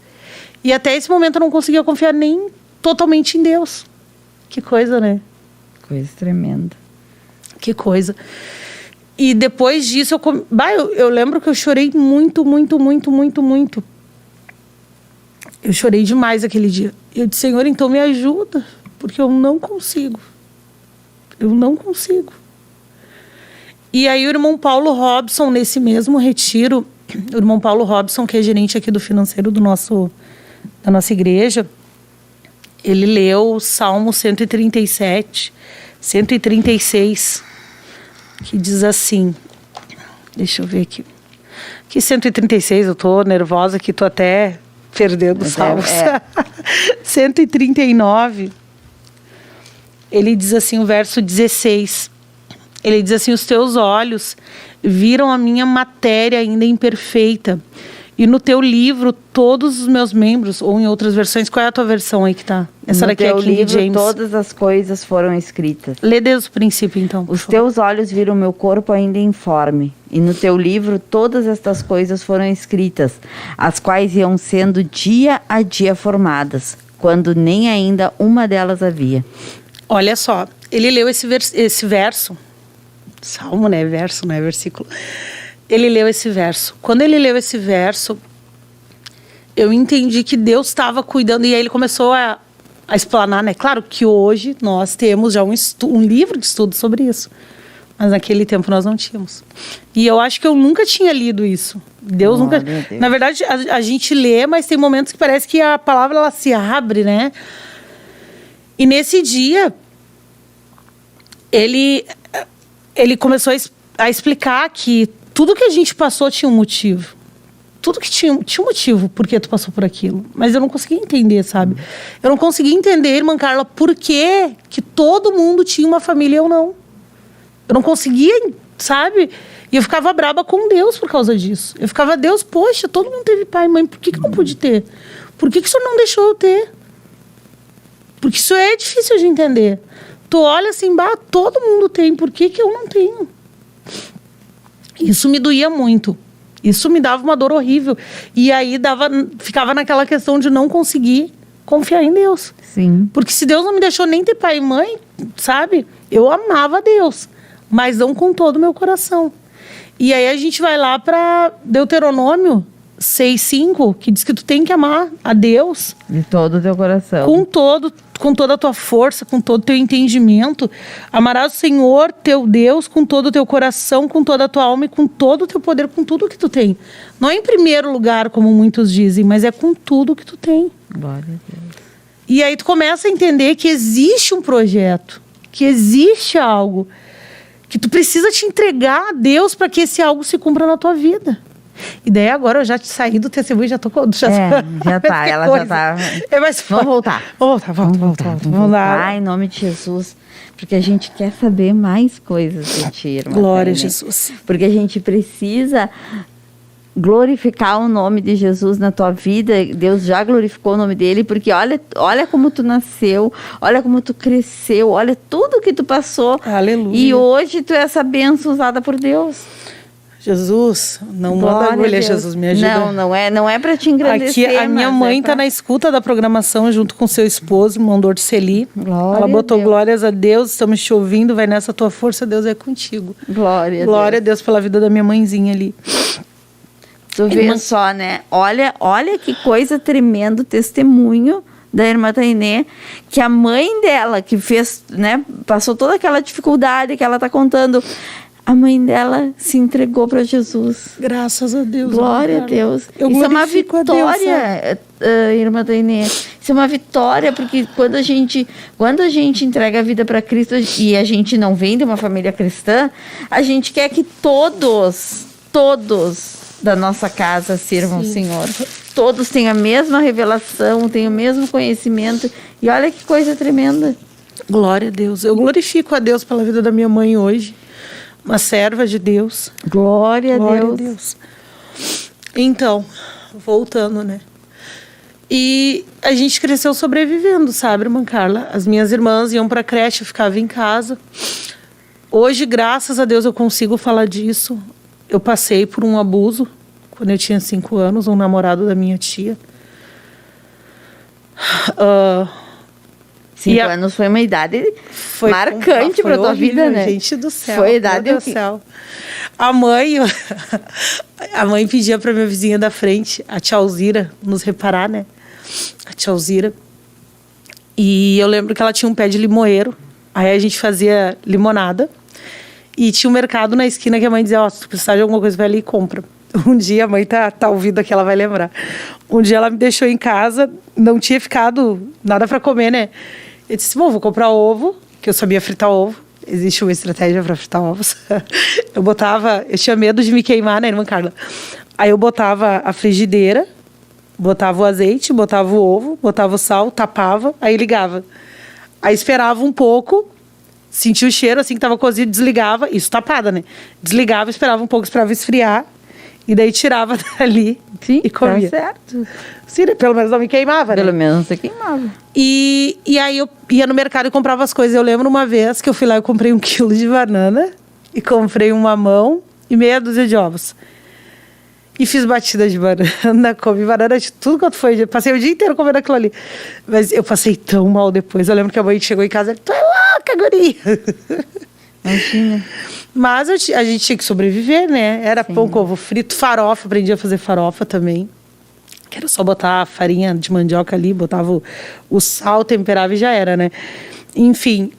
E até esse momento eu não conseguia confiar nem totalmente em Deus. Que coisa, né? Coisa tremenda. Que coisa. E depois disso, eu lembro que eu chorei muito, muito, muito, muito, muito. Eu chorei demais aquele dia. Eu disse, Senhor, então me ajuda, porque eu não consigo. Eu não consigo. E aí o irmão Paulo Robson, nesse mesmo retiro, o irmão Paulo Robson, que é gerente aqui do financeiro da nossa igreja, ele leu o Salmo 137, 136, que diz assim, deixa eu ver aqui, que 136, eu tô nervosa que tô até perdendo os salmos. 139, ele diz assim, o verso 16, ele diz assim, os teus olhos viram a minha matéria ainda imperfeita, e no teu livro, todos os meus membros, ou em outras versões, qual é a tua versão aí que tá? Essa daqui é King livro, James. Todas as coisas foram escritas. Lê desde o princípio, então. Os teus olhos viram meu corpo ainda informe, e no teu livro todas estas coisas foram escritas, as quais iam sendo dia a dia formadas, quando nem ainda uma delas havia. Olha só, ele leu esse verso, salmo, né? Verso, não é versículo. Ele leu esse verso. Quando ele leu esse verso, eu entendi que Deus estava cuidando. E aí ele começou a explanar, né? Claro que hoje nós temos já um livro de estudo sobre isso. Mas naquele tempo nós não tínhamos. E eu acho que eu nunca tinha lido isso. Deus nunca... Deus. Na verdade, a gente lê, mas tem momentos que parece que a palavra ela se abre, né? E nesse dia, ele começou a explicar que tudo que a gente passou tinha um motivo. Tudo que tinha um motivo porque tu passou por aquilo. Mas eu não conseguia entender, sabe? Eu não conseguia entender, irmã Carla, por que todo mundo tinha uma família e eu não. Eu não conseguia, sabe? E eu ficava braba com Deus por causa disso. Eu ficava, Deus, poxa, todo mundo teve pai e mãe, por que eu não pude ter? Por que o senhor não deixou eu ter? Porque isso é difícil de entender. Tu olha assim, todo mundo tem, por que eu não tenho? Isso me doía muito. Isso me dava uma dor horrível. E aí ficava naquela questão de não conseguir confiar em Deus. Sim. Porque se Deus não me deixou nem ter pai e mãe, sabe? Eu amava Deus, mas não com todo o meu coração. E aí a gente vai lá para Deuteronômio 6:5, que diz que tu tem que amar a Deus de todo o teu coração. Com toda a tua força, com todo o teu entendimento. Amarás o Senhor, teu Deus, com todo o teu coração, com toda a tua alma e com todo o teu poder, com tudo que tu tem. Não é em primeiro lugar, como muitos dizem, mas é com tudo que tu tem. Glória a Deus. E aí tu começa a entender que existe um projeto, que existe algo, que tu precisa te entregar a Deus para que esse algo se cumpra na tua vida. E daí agora eu já saí do testemunho e já tô... Já tá, ela coisa. Já tá... Vamos voltar. Vamos voltar em nome de Jesus, porque a gente quer saber mais coisas de ti, irmã. Glória a Jesus. Porque a gente precisa glorificar o nome de Jesus na tua vida. Deus já glorificou o nome dele, porque olha como tu nasceu, olha como tu cresceu, olha tudo que tu passou. Aleluia. E hoje tu é essa bênção usada por Deus. Jesus, não manda agulha, Jesus, me ajuda. Não é para te engrandecer. Aqui, a minha mãe tá na escuta da programação junto com seu esposo, irmão Dorceli. Ela botou glórias a Deus, estamos te ouvindo, vai nessa tua força, Deus é contigo. Glória a Deus pela vida da minha mãezinha ali. Tu vê só, né? Olha que coisa tremenda o testemunho da irmã Tainê, que a mãe dela, que fez, né, passou toda aquela dificuldade que ela tá contando, a mãe dela se entregou para Jesus. Graças a Deus. Glória a Deus. Isso é uma vitória, irmã Tainê. Isso é uma vitória, porque quando a gente entrega a vida para Cristo e a gente não vem de uma família cristã, a gente quer que todos da nossa casa sirvam o Senhor. todos têm a mesma revelação, têm o mesmo conhecimento. E olha que coisa tremenda. Glória a Deus. Eu glorifico a Deus pela vida da minha mãe hoje. Uma serva de Deus. Glória a Glória Deus. a Deus. Então, voltando, né? E a gente cresceu sobrevivendo, sabe, irmã Carla? As minhas irmãs iam pra creche, eu ficava em casa. Hoje, graças a Deus, eu consigo falar disso. Eu passei por um abuso quando eu tinha 5 anos, um namorado da minha tia. 5 anos foi uma idade Foi marcante foi pra tua horrível, vida, né? Gente do céu. Foi a idade meu Deus do céu. A mãe pedia pra minha vizinha da frente, a tia Alzira, nos reparar, né? A tia Alzira. E eu lembro que ela tinha um pé de limoeiro. Aí a gente fazia limonada. E tinha um mercado na esquina que a mãe dizia, ó, se tu precisar de alguma coisa, vai ali e compra. Um dia, a mãe tá ouvindo aqui, ela vai lembrar. Um dia ela me deixou em casa, não tinha ficado nada pra comer, né? Eu disse, bom, vou comprar ovo, que eu sabia fritar ovo. Existe uma estratégia para fritar ovos. Eu tinha medo de me queimar, né, irmã Carla? Aí eu botava a frigideira, botava o azeite, botava o ovo, botava o sal, tapava, aí ligava. Aí esperava um pouco, sentia o cheiro, assim que tava cozido, desligava, isso tapada, né? Desligava, esperava um pouco, esperava esfriar, e daí tirava dali e comia. Tá certo. Sim, pelo menos não me queimava, né? Pelo menos você queimava. E aí eu ia no mercado e comprava as coisas. Eu lembro uma vez que eu fui lá e comprei 1 quilo de banana e comprei um mamão e meia dúzia de ovos. E fiz batida de banana, comi banana de tudo quanto foi. Passei o dia inteiro comendo aquilo ali. Mas eu passei tão mal depois. Eu lembro que a mãe chegou em casa e disse, tu é louca, guria! Imagina. Mas a gente tinha que sobreviver, né? Era pão com ovo frito, farofa. Aprendi a fazer farofa também. Que era só botar a farinha de mandioca ali, botava o sal, temperava e já era, né? Enfim,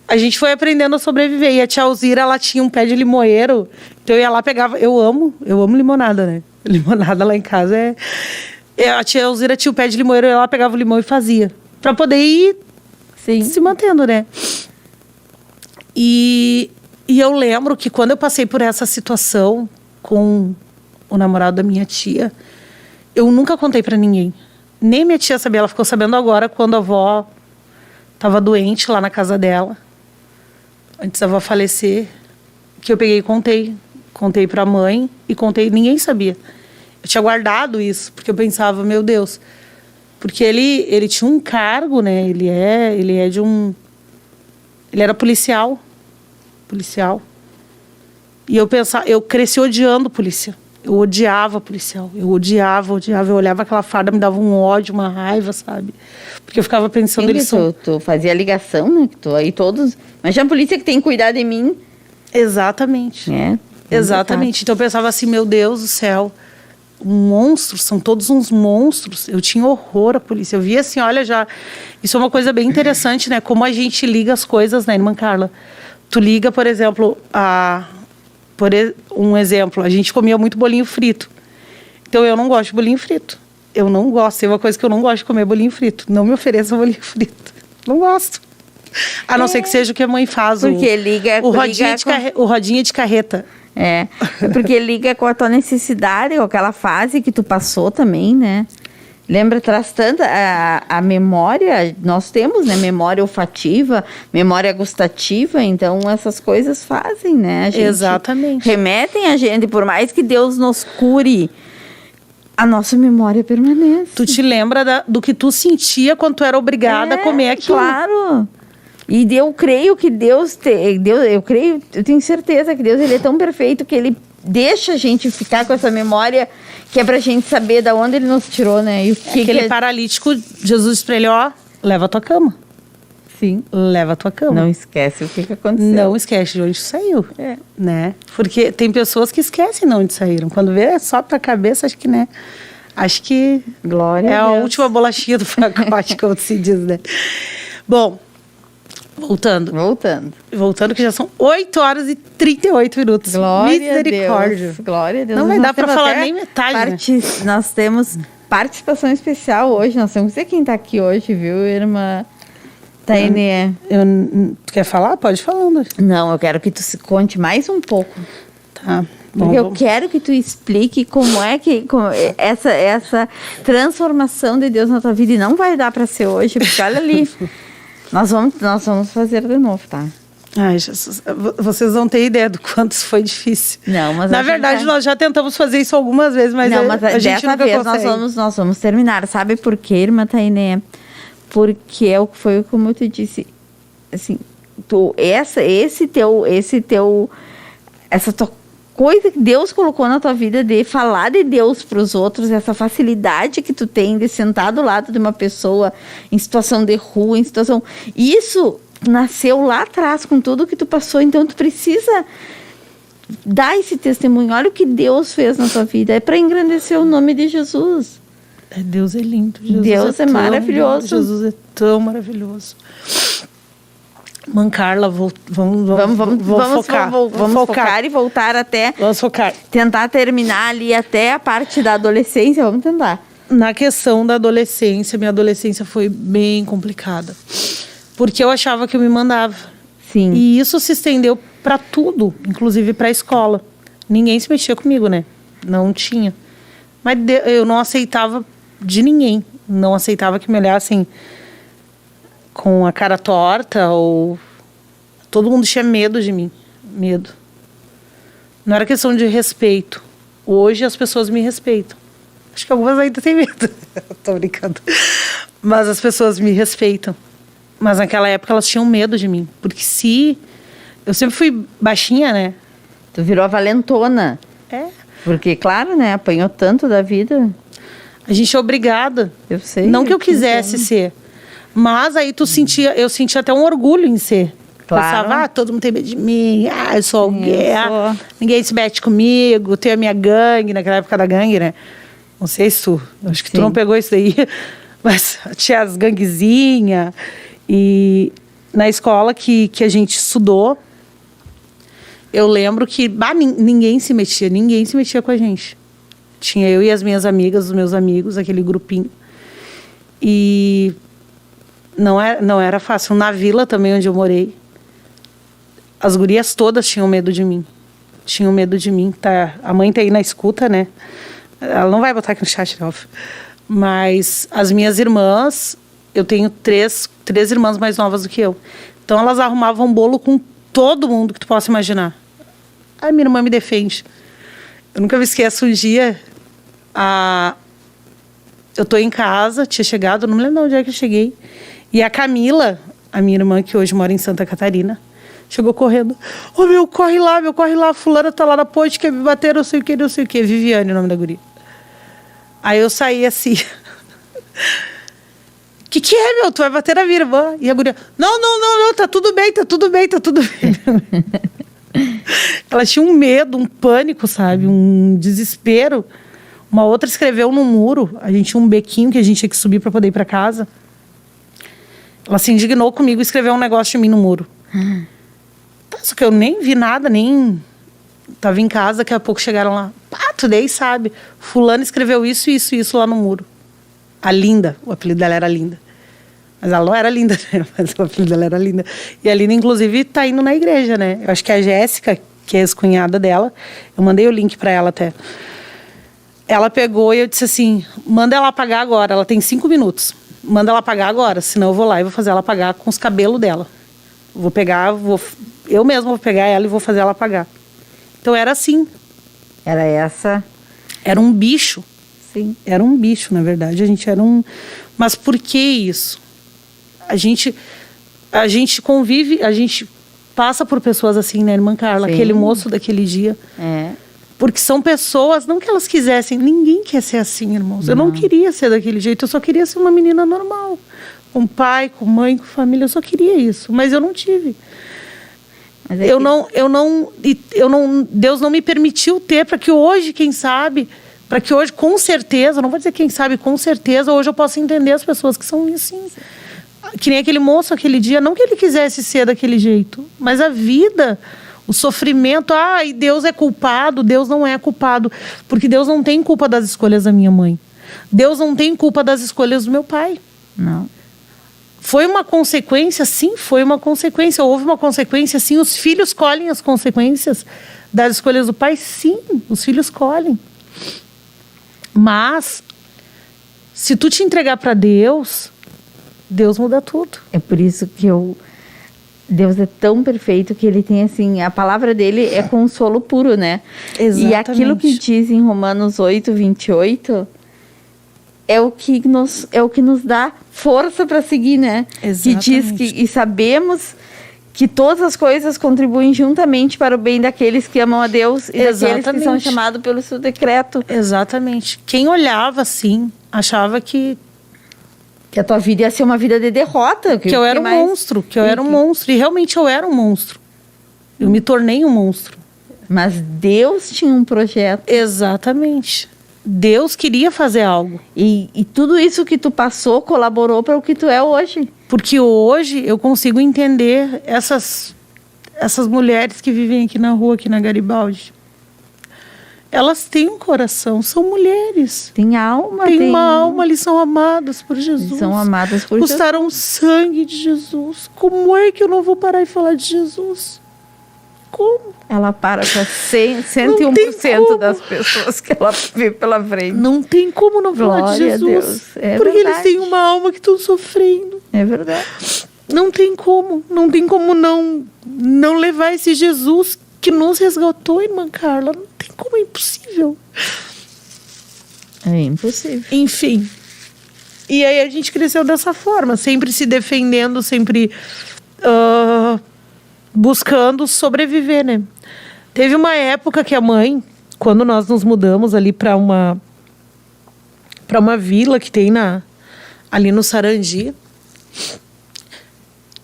a gente foi aprendendo a sobreviver. E a tia Alzira, ela tinha um pé de limoeiro. Então eu ia lá, pegava... Eu amo limonada, né? Limonada lá em casa a tia Alzira tinha o pé de limoeiro, eu ia lá, pegava o limão e fazia. Pra poder ir se mantendo, né? E eu lembro que quando eu passei por essa situação com o namorado da minha tia... Eu nunca contei pra ninguém. Nem minha tia sabia. Ela ficou sabendo agora, quando a avó estava doente lá na casa dela. Antes da avó falecer. Que eu peguei e contei. Contei pra mãe e contei. Ninguém sabia. Eu tinha guardado isso. Porque eu pensava, meu Deus. Porque ele tinha um cargo, né? Ele era policial. Policial. E eu pensava... Eu cresci odiando polícia. Eu odiava policial. Eu odiava. Eu olhava aquela farda, me dava um ódio, uma raiva, sabe? Porque eu ficava pensando... Tu fazia ligação, né? Que tu, aí todos... Mas já a polícia que tem que cuidar de mim. Exatamente. Exatamente. Então eu pensava assim, meu Deus do céu. Monstros, são todos uns monstros. Eu tinha horror à polícia. Eu via assim, olha já... Isso é uma coisa bem interessante, né? Como a gente liga as coisas, né, irmã Carla? Tu liga, por exemplo, um exemplo, a gente comia muito bolinho frito. Então, eu não gosto de bolinho frito. Eu não gosto. É uma coisa que eu não gosto de comer, bolinho frito. Não me ofereça bolinho frito. Não gosto. A não ser que seja o que a mãe faz. Porque liga... O rodinha de carreta. Porque liga com a tua necessidade, com aquela fase que tu passou também, né? Lembra, traz tanto a memória, nós temos, né? Memória olfativa, memória gustativa, então essas coisas fazem, né? A gente Exatamente. Remetem a gente, por mais que Deus nos cure, a nossa memória permanece. Tu te lembra do que tu sentia quando tu era obrigada a comer aquilo. Claro. E eu creio que Deus eu tenho certeza que Deus ele é tão perfeito que ele deixa a gente ficar com essa memória que é pra gente saber de onde ele nos tirou, né? E o que Aquele paralítico, Jesus disse pra ele, ó, leva a tua cama. Sim. Leva a tua cama. Não esquece o que aconteceu. Não esquece de onde saiu. Né? Porque tem pessoas que esquecem de onde saíram. Quando vê, sobe pra cabeça, acho que, né? Acho que Glória é a Deus. A última bolachinha do pacote, como se diz, né? Bom, Voltando, que já são 8h38. Glória Misericórdia. a Deus. Glória a Deus. Não vai dar pra falar nem metade, né? Nós temos participação especial hoje. Nós temos que ver quem tá aqui hoje, viu, irmã Tainê? Tu quer falar? Pode ir falando. Não, eu quero que tu se conte mais um pouco. Tá. Porque eu quero que tu explique como é que essa transformação de Deus na tua vida, e não vai dar para ser hoje, porque olha ali, nós vamos fazer de novo, tá? Ai, Jesus, vocês não têm ideia do quanto isso foi difícil. Não, mas na verdade, nós já tentamos fazer isso algumas vezes, mas não, mas a gente nunca vez consegue. nós vamos terminar. Sabe por quê, irmã Tainé? Porque foi como eu te disse, assim, essa tua coisa que Deus colocou na tua vida de falar de Deus para os outros, essa facilidade que tu tem de sentar do lado de uma pessoa em situação de rua, em situação... Isso nasceu lá atrás com tudo que tu passou, então tu precisa dar esse testemunho. Olha o que Deus fez na tua vida. É para engrandecer o nome de Jesus. Deus é lindo. Jesus Deus é maravilhoso. Jesus é tão maravilhoso. Mãe Carla, vamos focar e voltar até... Vamos focar. Tentar terminar ali até a parte da adolescência. Vamos tentar. Na questão da adolescência, minha adolescência foi bem complicada. Porque eu achava que eu me mandava. Sim. E isso se estendeu para tudo, inclusive para a escola. Ninguém se mexia comigo, né? Não tinha. Mas eu não aceitava de ninguém. Não aceitava que me olhassem com a cara torta ou... Todo mundo tinha medo de mim. Medo. Não era questão de respeito. Hoje as pessoas me respeitam. Acho que algumas ainda têm medo. Tô brincando. Mas as pessoas me respeitam. Mas naquela época elas tinham medo de mim. Porque se... Eu sempre fui baixinha, né? Tu virou a valentona. É. Porque, claro, né? Apanhou tanto da vida. A gente é obrigada. Eu sei. Não que eu quisesse ser. Mas aí eu sentia até um orgulho em ser. Claro. Pensava, todo mundo tem medo de mim. Eu sou alguém. Ninguém se mete comigo. Tenho a minha gangue, naquela época da gangue, né? Não sei se tu... Acho que tu não pegou isso daí. Mas tinha as ganguezinhas. E na escola que a gente estudou, eu lembro que ninguém se metia com a gente. Tinha eu e as minhas amigas, os meus amigos, aquele grupinho. E não era fácil. Na vila também, onde eu morei, as gurias todas tinham medo de mim. Tá? A mãe tá aí na escuta, né? Ela não vai botar aqui no chat, óbvio. Mas as minhas irmãs... Eu tenho três irmãs mais novas do que eu. Então, elas arrumavam bolo com todo mundo que tu possa imaginar. Ai, minha irmã me defende. Eu nunca me esqueço um dia... Eu tô em casa, tinha chegado, não me lembro onde é que eu cheguei. E a Camila, a minha irmã, que hoje mora em Santa Catarina, chegou correndo. Meu, corre lá, fulana tá lá na ponte, quer me bater, não sei o quê. Viviane, o nome da guria. Aí eu saí assim... Que é, meu? Tu vai bater na minha irmã. E a guria, não, tá tudo bem. Ela tinha um medo, um pânico, sabe? Um desespero. Uma outra escreveu no muro. A gente tinha um bequinho que a gente tinha que subir para poder ir para casa. Ela se indignou comigo e escreveu um negócio de mim no muro. Só que eu nem vi nada, nem... Tava em casa, daqui a pouco chegaram lá. Tu daí sabe. Fulano escreveu isso lá no muro. A Linda, o apelido dela era Linda. Mas ela não era linda, né? Mas o apelido dela era Linda. E a Linda, inclusive, tá indo na igreja, né? Eu acho que a Jéssica, que é a ex-cunhada dela, eu mandei o link para ela até. Ela pegou e eu disse assim, manda ela apagar agora, ela tem 5 minutos. Manda ela apagar agora, senão eu vou lá e vou fazer ela apagar com os cabelos dela. Eu mesma vou pegar ela e vou fazer ela apagar. Então era assim. Era essa? Era um bicho. Sim. Era um bicho, na verdade. A gente era um... Mas por que isso? A gente convive, a gente passa por pessoas assim, né, irmã Carla? Sim. Aquele moço daquele dia. Porque são pessoas, não que elas quisessem, ninguém quer ser assim, irmãos. Eu não queria ser daquele jeito, eu só queria ser uma menina normal. Com pai, com mãe, com família, eu só queria isso. Mas eu não tive. Mas Deus não me permitiu ter, para que hoje, quem sabe... Para que hoje, com certeza, não vou dizer quem sabe, com certeza, hoje eu possa entender as pessoas que são assim. Que nem aquele moço, aquele dia, não que ele quisesse ser daquele jeito, mas a vida, o sofrimento, e Deus é culpado, Deus não é culpado, porque Deus não tem culpa das escolhas da minha mãe. Deus não tem culpa das escolhas do meu pai. Não. Foi uma consequência? Sim, foi uma consequência. Houve uma consequência, sim. Os filhos colhem as consequências das escolhas do pai, sim, os filhos escolhem. Mas, se tu te entregar para Deus, Deus muda tudo. É por isso que Deus é tão perfeito que ele tem, assim, a palavra dele é consolo puro, né? Exatamente. E aquilo que diz em Romanos 8, 28, é o que nos dá força para seguir, né? Exatamente. Que diz que, e sabemos que todas as coisas contribuem juntamente para o bem daqueles que amam a Deus e daqueles que são chamados pelo seu decreto. Exatamente. Quem olhava assim, achava que a tua vida ia ser uma vida de derrota. Que eu era um monstro, que eu era um monstro. E realmente eu era um monstro. Eu me tornei um monstro. Mas Deus tinha um projeto. Exatamente. Deus queria fazer algo. E tudo isso que tu passou colaborou para o que tu é hoje. Porque hoje eu consigo entender essas mulheres que vivem aqui na rua, aqui na Garibaldi. Elas têm um coração, são mulheres. Tem alma. Tem uma alma, eles são amadas por Jesus. São amadas por Jesus. Custaram o sangue de Jesus. Como é que eu não vou parar e falar de Jesus? Como? Ela para com 101% das pessoas que ela vê pela frente. Não tem como não falar de Jesus. Deus. É porque verdade. eles têm uma alma que estão sofrendo. É verdade. Não tem como não levar esse Jesus que nos resgatou, irmã Carla. Não tem como, é impossível. É impossível. Enfim. E aí a gente cresceu dessa forma, sempre se defendendo, sempre buscando sobreviver, né? Teve uma época que a mãe, quando nós nos mudamos ali para uma vila que tem ali no Sarandi.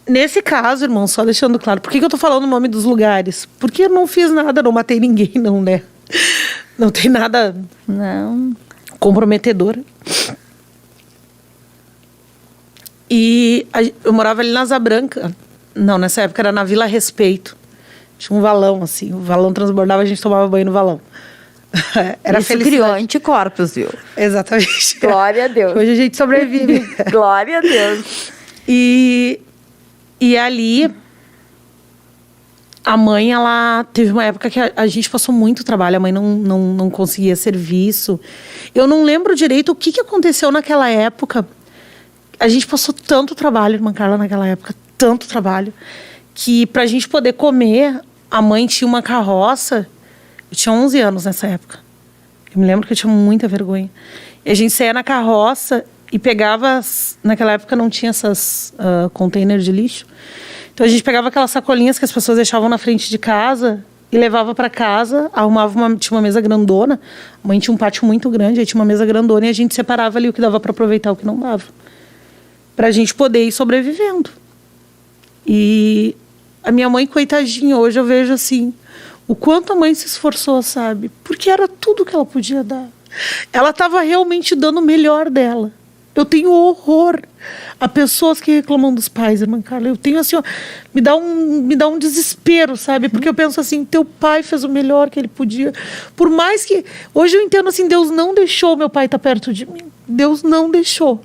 Nesse caso, irmão, só deixando claro, por que eu tô falando o nome dos lugares? Porque eu não fiz nada, não matei ninguém, não, né? Não tem nada comprometedor. E eu morava ali na Asa Branca. Não, nessa época era na Vila Respeito. Tinha um valão, assim. O valão transbordava, a gente tomava banho no valão. Era isso criou anticorpos, viu? Exatamente. Glória a Deus. Hoje a gente sobrevive. Glória a Deus. E ali, a mãe, ela teve uma época que a gente passou muito trabalho. A mãe não conseguia serviço. Eu não lembro direito o que aconteceu naquela época. A gente passou tanto trabalho, irmã Carla, naquela época. Tanto trabalho. Que pra gente poder comer, a mãe tinha uma carroça. Eu tinha 11 anos nessa época. Eu me lembro que eu tinha muita vergonha. E a gente saía na carroça e pegava... Naquela época não tinha essas containers de lixo. Então a gente pegava aquelas sacolinhas que as pessoas deixavam na frente de casa e levava para casa, tinha uma mesa grandona. A mãe tinha um pátio muito grande, aí tinha uma mesa grandona e a gente separava ali o que dava para aproveitar, o que não dava. Pra gente poder ir sobrevivendo. E a minha mãe, coitadinha, hoje eu vejo assim, o quanto a mãe se esforçou, sabe? Porque era tudo que ela podia dar. Ela estava realmente dando o melhor dela. Eu tenho horror a pessoas que reclamam dos pais, irmã Carla. Eu tenho assim, ó, me dá um desespero, sabe? Porque eu penso assim, teu pai fez o melhor que ele podia. Por mais que... Hoje eu entendo assim, Deus não deixou meu pai estar perto de mim. Deus não deixou.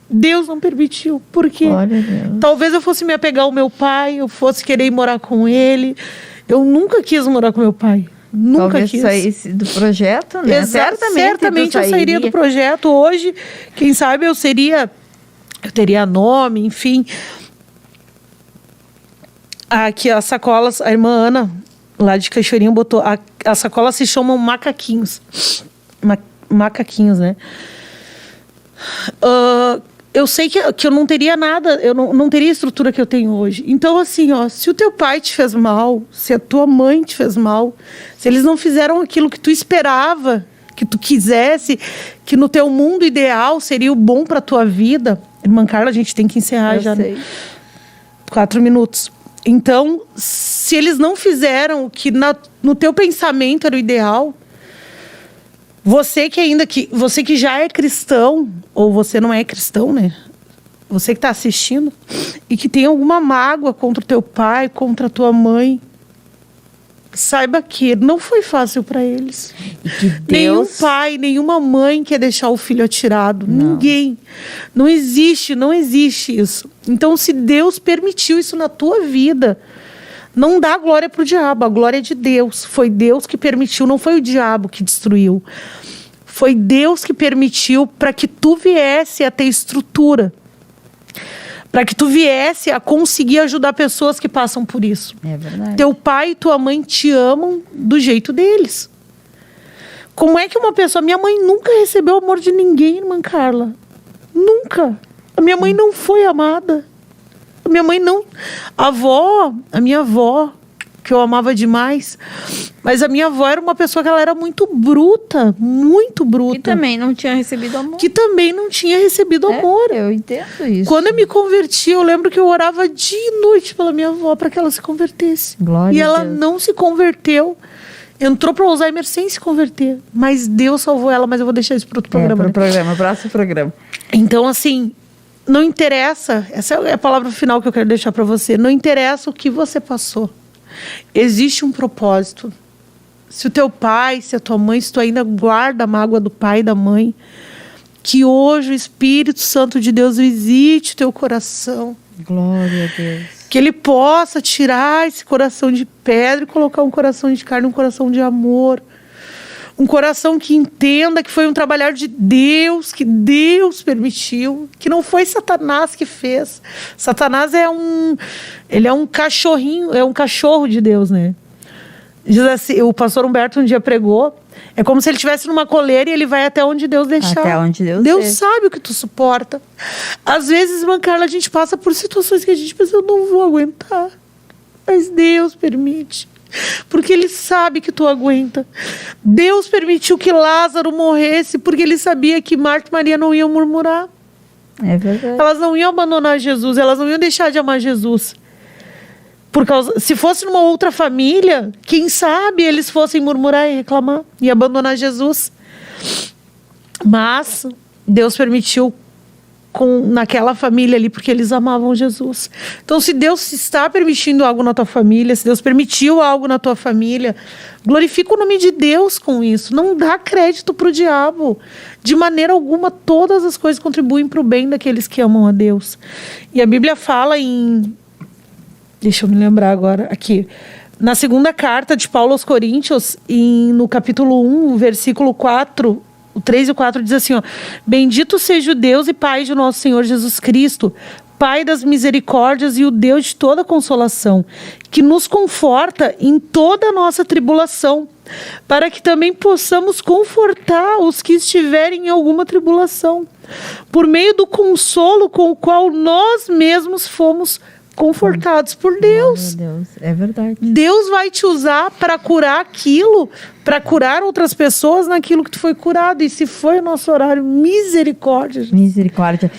Deus não permitiu. Por quê? Talvez eu fosse me apegar ao meu pai, eu fosse querer ir morar com ele. Eu nunca quis morar com meu pai. Nunca Talvez quis. saísse do projeto, né? Certamente eu sairia do projeto. Hoje, quem sabe eu teria nome, enfim. Aqui as sacolas, a irmã Ana, lá de Cachoeirinha, botou... As sacolas se chamam macaquinhos. Macaquinhos, né? Eu sei que eu não teria nada, eu não teria a estrutura que eu tenho hoje. Então, assim, ó, se o teu pai te fez mal, se a tua mãe te fez mal, se eles não fizeram aquilo que tu esperava, que tu quisesse, que no teu mundo ideal seria o bom pra tua vida... Irmã Carla, a gente tem que encerrar Eu já. sei. 4 minutos. Então, se eles não fizeram o que no teu pensamento era o ideal... Você que já é cristão, ou você não é cristão, né? Você que está assistindo, e que tem alguma mágoa contra o teu pai, contra a tua mãe, saiba que não foi fácil para eles. E que Deus... Nenhum pai, nenhuma mãe quer deixar o filho atirado. Não. Ninguém. Não existe isso. Então, se Deus permitiu isso na tua vida, Não dá glória para o diabo, a glória é de Deus. Foi Deus que permitiu, não foi o diabo que destruiu. Foi Deus que permitiu para que tu viesse a ter estrutura. Para que tu viesse a conseguir ajudar pessoas que passam por isso. É verdade. Teu pai e tua mãe te amam do jeito deles. Como é que uma pessoa... Minha mãe nunca recebeu amor de ninguém, irmã Carla. Nunca. A minha mãe não foi amada. A minha mãe não... A minha avó, que eu amava demais. Mas a minha avó era uma pessoa que ela era muito bruta. Muito bruta. E também não tinha recebido amor. Que também não tinha recebido amor. Eu entendo isso. Quando eu me converti, eu lembro que eu orava dia e noite pela minha avó para que ela se convertesse. Glória e a ela Deus. não se converteu. Entrou para o Alzheimer sem se converter. Mas Deus salvou ela, mas eu vou deixar isso para outro programa. Pro programa, próximo programa. Então, assim, não interessa. Essa é a palavra final que eu quero deixar para você. Não interessa o que você passou. Existe um propósito. Se o teu pai, se a tua mãe, se tu ainda guarda a mágoa do pai e da mãe, que hoje o Espírito Santo de Deus visite o teu coração. Glória a Deus. Que Ele possa tirar esse coração de pedra e colocar um coração de carne, um coração de amor. Um coração que entenda que foi um trabalhar de Deus, que Deus permitiu, que não foi Satanás que fez. Satanás ele é um cachorrinho, é um cachorro de Deus, né? Diz assim, o pastor Humberto um dia pregou, é como se ele estivesse numa coleira e ele vai até onde Deus deixar. Até onde Deus Deus deixa. sabe o que tu suporta. Às vezes, irmã Carla, a gente passa por situações que a gente pensa, eu não vou aguentar. Mas Deus permite. Porque Ele sabe que tu aguenta. Deus permitiu que Lázaro morresse porque Ele sabia que Marta e Maria não iam murmurar. É verdade. Elas não iam abandonar Jesus, elas não iam deixar de amar Jesus. Se fosse numa outra família, quem sabe eles fossem murmurar e reclamar e abandonar Jesus. Mas Deus permitiu naquela família ali, porque eles amavam Jesus. Então, se Deus está permitindo algo na tua família, se Deus permitiu algo na tua família, glorifica o nome de Deus com isso. Não dá crédito para o diabo. De maneira alguma, todas as coisas contribuem para o bem daqueles que amam a Deus. E a Bíblia fala em... Deixa eu me lembrar agora, aqui. Na segunda carta de Paulo aos Coríntios, no capítulo 1, versículo 4... O 3 e o 4 diz assim, ó, bendito seja o Deus e Pai de nosso Senhor Jesus Cristo, Pai das misericórdias e o Deus de toda consolação, que nos conforta em toda a nossa tribulação, para que também possamos confortar os que estiverem em alguma tribulação, por meio do consolo com o qual nós mesmos fomos confortados por Deus. Meu Deus, é verdade. Deus vai te usar para curar aquilo, para curar outras pessoas naquilo que tu foi curado. E se foi o nosso horário, misericórdia. Misericórdia.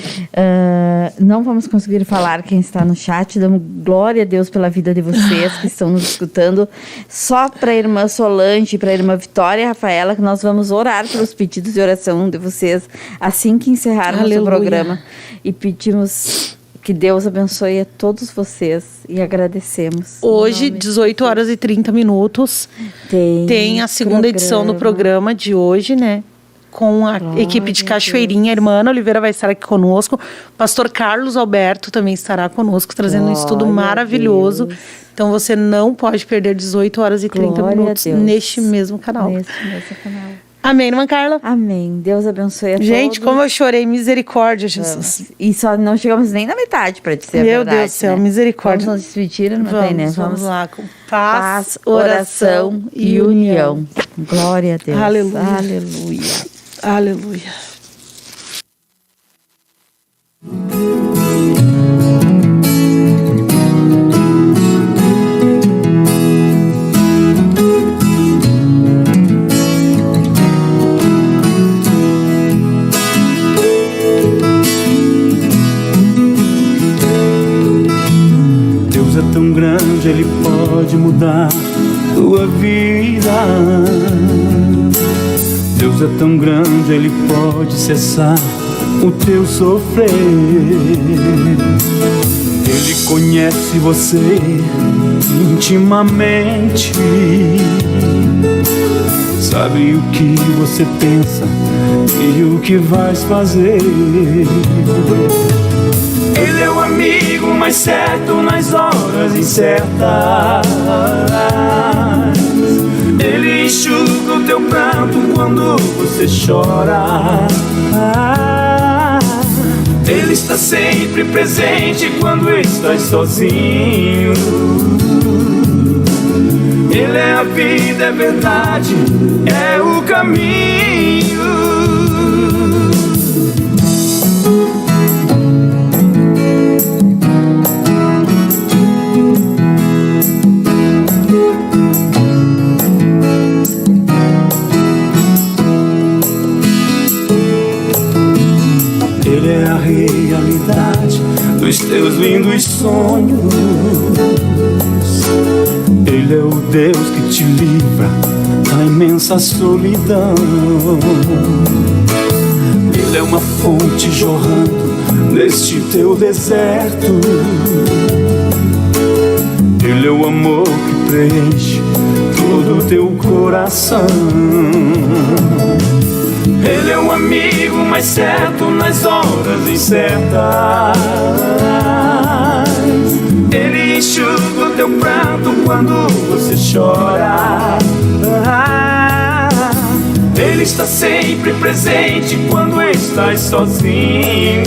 Não vamos conseguir falar quem está no chat. Damos glória a Deus pela vida de vocês que estão nos escutando. Só para a irmã Solange, para a irmã Vitória e Rafaela, que nós vamos orar pelos pedidos de oração de vocês assim que encerrarmos o programa. E pedimos... Que Deus abençoe a todos vocês e agradecemos. Hoje, 18 horas e 30 minutos, tem a segunda edição do programa de hoje, né? Com a equipe de Cachoeirinha. A irmã Ana Oliveira vai estar aqui conosco. O pastor Carlos Alberto também estará conosco, trazendo um estudo maravilhoso. Então, você não pode perder 18 horas e 30 minutos neste mesmo canal. Neste mesmo canal. Amém, irmã Carla? Amém. Deus abençoe a todos. Gente, como eu chorei. Misericórdia, Jesus. E só não chegamos nem na metade, para dizer a Meu verdade. Deus do céu, né? misericórdia. Vamos nos despedir, não tem, né? Vamos lá, com paz, oração e união. Glória a Deus. Aleluia. Aleluia. Aleluia. Tão grande, Ele pode mudar tua vida. Deus é tão grande, Ele pode cessar o teu sofrer. Ele conhece você intimamente, sabe o que você pensa e o que vais fazer. Ele Ele é o amigo mais certo nas horas incertas. Ele enxuga o teu pranto quando você chora. Ele está sempre presente quando estás sozinho. Ele é a vida, é verdade, é o caminho. Ele é a realidade dos teus lindos sonhos. Ele é o Deus que te livra da imensa solidão. Ele é uma fonte jorrando neste teu deserto. Ele é o amor que preenche todo o teu coração. Ele é o amigo mais certo nas horas incertas. Ele enxuga o teu pranto quando você chora. Ele está sempre presente quando estás sozinho.